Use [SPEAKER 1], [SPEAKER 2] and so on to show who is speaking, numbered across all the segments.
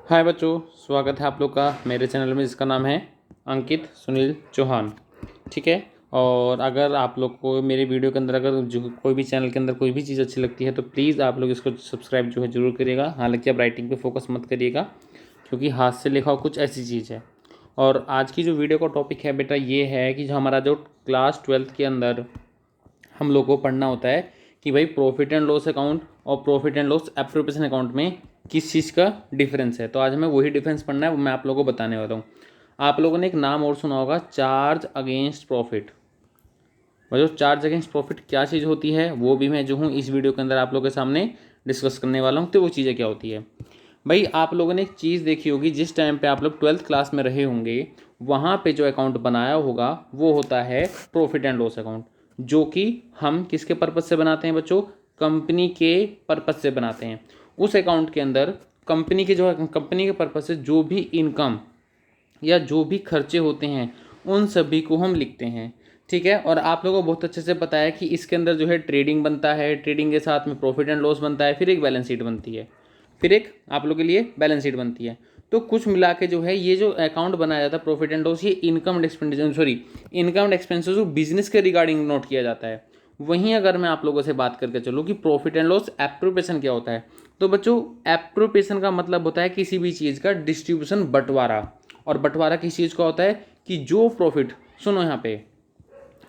[SPEAKER 1] हाय बच्चों, स्वागत है आप लोग का मेरे चैनल में जिसका नाम है अंकित सुनील चौहान। ठीक है। और अगर आप लोग को मेरे वीडियो के अंदर अगर जो कोई भी चैनल के अंदर कोई भी चीज़ अच्छी लगती है तो प्लीज़ आप लोग इसको सब्सक्राइब जो है ज़रूर करिएगा। हालांकि आप राइटिंग पे फोकस मत करिएगा क्योंकि हाथ से लिखा हुआ कुछ ऐसी चीज़ है। और आज की जो वीडियो का टॉपिक है बेटा ये है कि जो हमारा जो क्लास 12th के अंदर हम लोग को पढ़ना होता है कि भाई प्रॉफिट एंड लॉस अकाउंट और profit and loss appropriation account में किस चीज़ का डिफरेंस है। तो आज हमें वही डिफरेंस पढ़ना है, वो मैं आप लोगों को बताने वाला हूँ। आप लोगों ने एक नाम और सुना होगा, चार्ज अगेंस्ट प्रॉफिट। और जो चार्ज अगेंस्ट प्रॉफिट क्या चीज़ होती है वो भी मैं जो हूँ इस वीडियो के अंदर आप लोगों के सामने डिस्कस करने वाला हूँ। तो वो चीज़ें क्या होती है भाई, आप लोगों ने एक चीज़ देखी होगी, जिस टाइम पे आप लोग 12th क्लास में रहे होंगे वहाँ पे जो अकाउंट बनाया होगा वो होता है प्रॉफिट एंड लॉस अकाउंट, जो कि हम किसके पर्पज़ से बनाते हैं बच्चों, कंपनी के पर्पज़ से बनाते हैं। उस अकाउंट के अंदर कंपनी के जो है कंपनी के पर्पज़ से जो भी इनकम या जो भी खर्चे होते हैं उन सभी को हम लिखते हैं। ठीक है। और आप लोगों को बहुत अच्छे से पता है कि इसके अंदर जो है ट्रेडिंग बनता है, ट्रेडिंग के साथ में प्रॉफिट एंड लॉस बनता है, फिर एक बैलेंस शीट बनती है, फिर एक आप लोगों के लिए बैलेंस शीट बनती है। तो कुछ मिला के जो है ये जो अकाउंट बनाया जाता है प्रॉफिट एंड लॉस, ये इनकम एंड एक्सपेंसेस जो बिजनेस के रिगार्डिंग नोट किया जाता है। वहीं अगर मैं आप लोगों से बात करके चलूँ कि प्रॉफिट एंड लॉस एप्रोप्रिएशन क्या होता है, तो बच्चों एप्रोप्रिएशन का मतलब होता है किसी भी चीज़ का डिस्ट्रीब्यूशन, बंटवारा। और बंटवारा किस चीज़ का होता है कि जो प्रॉफिट, सुनो यहाँ पे,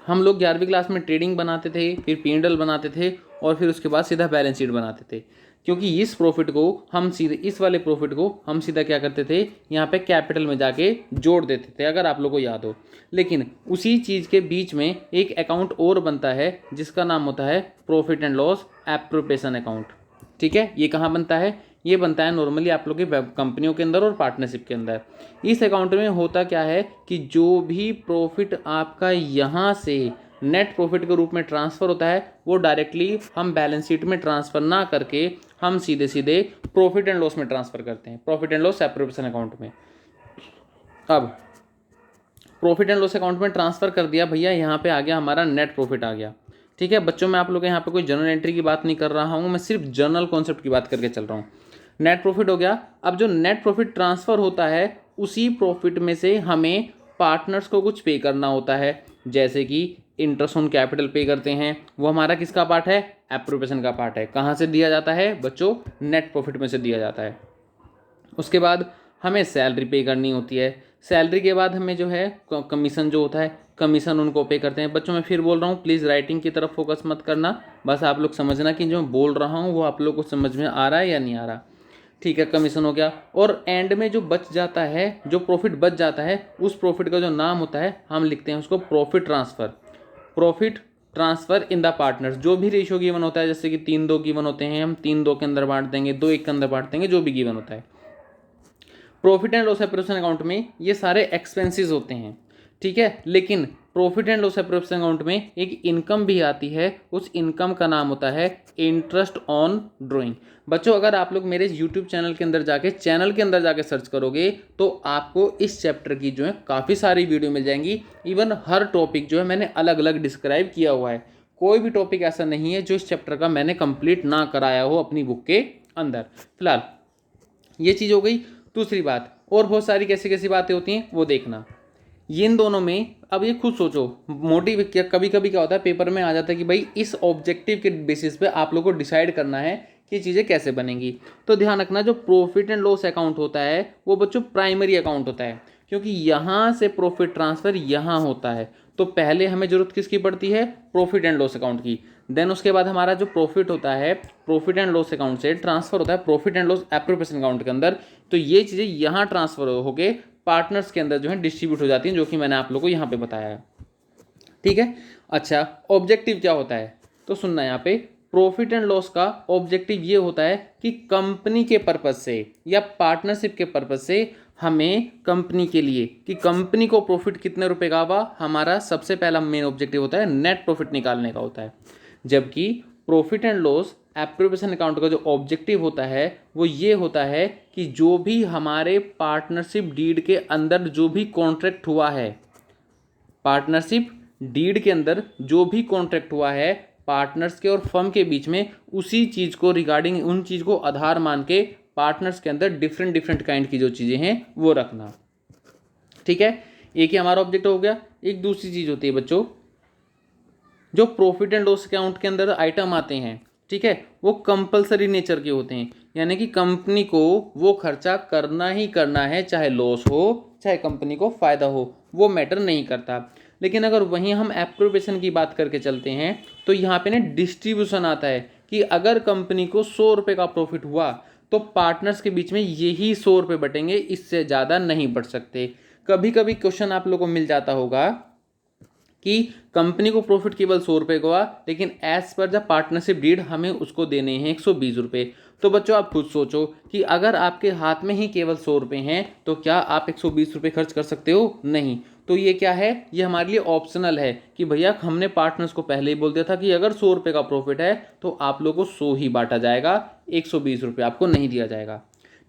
[SPEAKER 1] हम लोग 11वीं क्लास में ट्रेडिंग बनाते थे, फिर P&L बनाते थे और फिर उसके बाद सीधा बैलेंस शीट बनाते थे। क्योंकि इस प्रॉफिट को हम सीधे, इस वाले प्रॉफिट को हम सीधा क्या करते थे, यहाँ पे कैपिटल में जाके जोड़ देते थे, अगर आप लोग को याद हो। लेकिन उसी चीज़ के बीच में एक अकाउंट और बनता है जिसका नाम होता है profit and loss appropriation account. ठीक है। ये कहाँ बनता है, ये बनता है नॉर्मली आप लोग की कंपनियों के अंदर और पार्टनरशिप के अंदर। इस अकाउंट में होता क्या है कि जो भी प्रॉफिट आपका यहाँ से नेट प्रॉफिट के रूप में ट्रांसफ़र होता है वो डायरेक्टली हम बैलेंस शीट में ट्रांसफ़र ना करके हम सीधे सीधे प्रॉफिट एंड लॉस में ट्रांसफ़र करते हैं, profit and loss appropriation account में। अब प्रॉफिट एंड लॉस अकाउंट में ट्रांसफ़र कर दिया भैया, यहाँ पे आ गया हमारा नेट प्रॉफिट आ गया। ठीक है बच्चों, मैं आप लोग यहाँ पे कोई जर्नल एंट्री की बात नहीं कर रहा हूँ, मैं सिर्फ जर्नल कॉन्सेप्ट की बात करके चल रहा हूँ। नेट प्रॉफिट हो गया। अब जो नेट प्रॉफिट ट्रांसफ़र होता है उसी प्रॉफिट में से हमें पार्टनर्स को कुछ पे करना होता है, जैसे कि इंटरेस्ट ऑन कैपिटल पे करते हैं, वो हमारा किसका पार्ट है, एप्रोप्रिएशन का पार्ट है। कहाँ से दिया जाता है बच्चों, नेट प्रॉफिट में से दिया जाता है। उसके बाद हमें सैलरी पे करनी होती है, सैलरी के बाद हमें जो है कमीशन जो होता है, कमीशन उनको पे करते हैं। बच्चों मैं फिर बोल रहा हूँ, प्लीज़ राइटिंग की तरफ फोकस मत करना, बस आप लोग समझना कि जो मैं बोल रहा हूँ वो आप लोग को समझ में आ रहा है या नहीं आ रहा। ठीक है, कमीशन हो गया। और एंड में जो बच जाता है, जो प्रॉफिट बच जाता है, उस प्रॉफिट का जो नाम होता है हम लिखते हैं उसको profit transfer. Profit transfer in the partners, जो भी रेशियो गिवन होता है, जैसे कि 3-2 गिवन होते हैं, हम 3-2 के अंदर बांट देंगे, 2-1 के अंदर बांट देंगे, जो भी गिवन होता है। Profit and loss appropriation account में ये सारे एक्सपेंसेस होते हैं। ठीक है। लेकिन profit and loss appropriation account में एक इनकम भी आती है, उस इनकम का नाम होता है इंटरेस्ट ऑन ड्राइंग। बच्चों अगर आप लोग मेरे यूट्यूब चैनल के अंदर जाके सर्च करोगे तो आपको इस चैप्टर की जो है काफ़ी सारी वीडियो मिल जाएंगी। इवन हर टॉपिक जो है मैंने अलग अलग डिस्क्राइब किया हुआ है, कोई भी टॉपिक ऐसा नहीं है जो इस चैप्टर का मैंने कंप्लीट ना कराया हो अपनी बुक के अंदर। फिलहाल ये चीज़ हो गई। दूसरी बात, और बहुत सारी कैसी कैसी बातें होती हैं वो देखना। ये इन दोनों में अब ये खुद सोचो, मोटिव क्या, कभी कभी क्या होता है पेपर में आ जाता है कि भाई इस ऑब्जेक्टिव के बेसिस पे आप लोग को डिसाइड करना है कि चीज़ें कैसे बनेंगी। तो ध्यान रखना, जो प्रॉफिट एंड लॉस अकाउंट होता है वो बच्चों प्राइमरी अकाउंट होता है, क्योंकि यहाँ से प्रॉफिट ट्रांसफ़र यहाँ होता है। तो पहले हमें जरूरत किसकी पड़ती है, प्रॉफिट एंड लॉस अकाउंट की। देन उसके बाद हमारा जो प्रॉफिट होता है प्रॉफिट एंड लॉस अकाउंट से ट्रांसफ़र होता है profit and loss appropriation account के अंदर। तो ये चीज़ें यहाँ ट्रांसफ़र होके पार्टनर्स के अंदर जो है डिस्ट्रीब्यूट हो जाती हैं, जो कि मैंने आप लोगों को यहाँ पे बताया है। ठीक है। अच्छा, ऑब्जेक्टिव क्या होता है, तो सुनना, यहाँ पे प्रॉफिट एंड लॉस का ऑब्जेक्टिव ये होता है कि कंपनी के पर्पज से या पार्टनरशिप के पर्पज से हमें कंपनी के लिए, कि कंपनी को प्रॉफिट कितने रुपए का हुआ, हमारा सबसे पहला मेन ऑब्जेक्टिव होता है नेट प्रॉफिट निकालने का होता है। जबकि profit and loss appropriation account का जो ऑब्जेक्टिव होता है वो ये होता है कि जो भी हमारे पार्टनरशिप डीड के अंदर जो भी कॉन्ट्रैक्ट हुआ है, पार्टनरशिप डीड के अंदर जो भी कॉन्ट्रैक्ट हुआ है पार्टनर्स के और फर्म के बीच में, उसी चीज़ को रिगार्डिंग, उन चीज़ को आधार मान के पार्टनर्स के अंदर डिफरेंट डिफरेंट काइंड की जो चीज़ें हैं वो रखना। ठीक है, एक ही हमारा ऑब्जेक्ट हो गया। एक दूसरी चीज़ होती है बच्चों, जो प्रॉफिट एंड लॉस अकाउंट के अंदर आइटम आते हैं, ठीक है, वो कंपलसरी नेचर के होते हैं, यानी कि कंपनी को वो खर्चा करना ही करना है, चाहे लॉस हो चाहे कंपनी को फ़ायदा हो, वो मैटर नहीं करता। लेकिन अगर वहीं हम एप्रोप्रिएशन की बात करके चलते हैं तो यहाँ पे ना डिस्ट्रीब्यूशन आता है कि अगर कंपनी को 100 रुपये का प्रॉफिट हुआ तो पार्टनर्स के बीच में यही 100 रुपये बटेंगे, इससे ज़्यादा नहीं बढ़ सकते। कभी कभी क्वेश्चन आप लोगों को मिल जाता होगा कि कंपनी को प्रॉफिट केवल 100 रुपये का हुआ, लेकिन as per the partnership deed हमें उसको देने हैं 120 रुपये। तो बच्चों आप खुद सोचो कि अगर आपके हाथ में ही केवल 100 रुपये हैं तो क्या आप 120 रुपये खर्च कर सकते हो? नहीं। तो ये क्या है, ये हमारे लिए ऑप्शनल है कि भैया हमने पार्टनर्स को पहले ही बोल दिया था कि अगर 100 रुपये का प्रॉफिट है तो आप लोगों को 100 ही बांटा जाएगा, 120 रुपये आपको नहीं दिया जाएगा।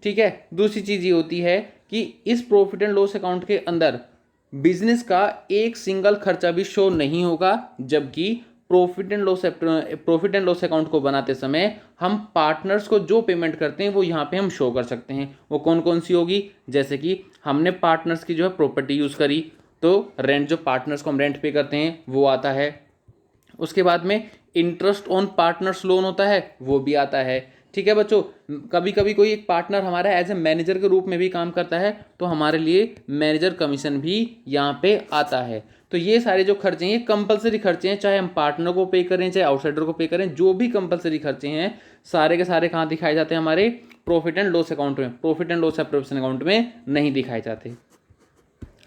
[SPEAKER 1] ठीक है, दूसरी चीज़ ये होती है कि इस प्रॉफिट एंड लॉस अकाउंट के अंदर बिजनेस का एक सिंगल खर्चा भी शो नहीं होगा, जबकि प्रॉफिट एंड लॉस अकाउंट को बनाते समय हम पार्टनर्स को जो पेमेंट करते हैं वो यहाँ पे हम शो कर सकते हैं। वो कौन कौन सी होगी, जैसे कि हमने पार्टनर्स की जो है प्रॉपर्टी यूज़ करी तो रेंट, जो पार्टनर्स को हम रेंट पे करते हैं वो आता है। उसके बाद में इंटरेस्ट ऑन पार्टनर्स लोन होता है, वो भी आता है। ठीक है बच्चों, कभी कभी कोई एक पार्टनर हमारा एज ए मैनेजर के रूप में भी काम करता है तो हमारे लिए मैनेजर कमीशन भी यहाँ पे आता है। तो ये सारे जो खर्चे हैं ये कंपलसरी खर्चे हैं, चाहे हम पार्टनर को पे करें चाहे आउटसाइडर को पे करें, जो भी कंपलसरी खर्चे हैं सारे के सारे कहाँ दिखाए जाते हैं, हमारे प्रॉफिट एंड लॉस अकाउंट में, profit and loss appropriation account में नहीं दिखाए जाते।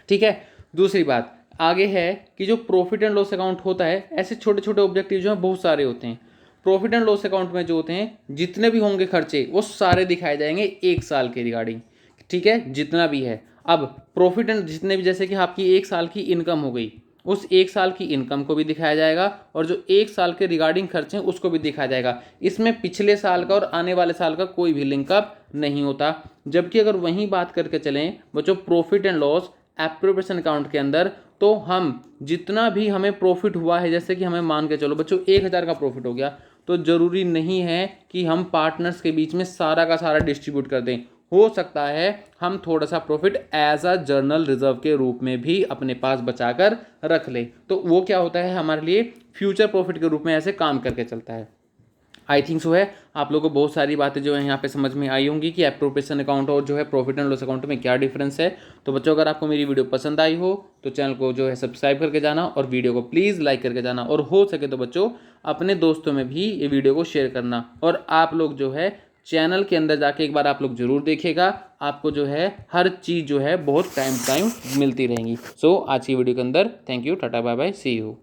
[SPEAKER 1] ठीक है, दूसरी बात आगे है कि जो प्रॉफिट एंड लॉस अकाउंट होता है, ऐसे छोटे छोटे ऑब्जेक्टिव जो हैं बहुत सारे होते हैं। प्रॉफिट एंड लॉस अकाउंट में जो होते हैं जितने भी होंगे खर्चे वो सारे दिखाए जाएंगे एक साल के रिगार्डिंग। ठीक है, जितना भी है। अब प्रॉफिट एंड जितने भी, जैसे कि आपकी एक साल की इनकम हो गई, उस एक साल की इनकम को भी दिखाया जाएगा और जो एक साल के रिगार्डिंग खर्चे हैं उसको भी दिखाया जाएगा। इसमें पिछले साल का और आने वाले साल का कोई भी लिंकअप नहीं होता। जबकि अगर वहीं बात करके चलें बच्चों profit and loss appropriation account के अंदर, तो हम जितना भी हमें प्रॉफिट हुआ है, जैसे कि हमें मान के चलो बच्चों 1000 का प्रॉफिट हो गया, तो ज़रूरी नहीं है कि हम पार्टनर्स के बीच में सारा का सारा डिस्ट्रीब्यूट कर दें। हो सकता है हम थोड़ा सा profit as a general reserve के रूप में भी अपने पास बचाकर रख लें, तो वो क्या होता है हमारे लिए फ्यूचर प्रॉफिट के रूप में ऐसे काम करके चलता है। आई थिंक सो है आप लोगों को बहुत सारी बातें जो है यहाँ पे समझ में आई होंगी कि एप्रोप्रिएशन अकाउंट और जो है प्रॉफिट एंड लॉस अकाउंट में क्या डिफरेंस है। तो बच्चों अगर आपको मेरी वीडियो पसंद आई हो तो चैनल को जो है सब्सक्राइब करके जाना और वीडियो को प्लीज़ लाइक करके जाना, और हो सके तो बच्चों अपने दोस्तों में भी ये वीडियो को शेयर करना। और आप लोग जो है चैनल के अंदर जाके एक बार आप लोग जरूर देखिएगा, आपको जो है हर चीज़ जो है बहुत टाइम मिलती रहेंगी। सो आज की वीडियो के अंदर thank you, tata bye bye, see you.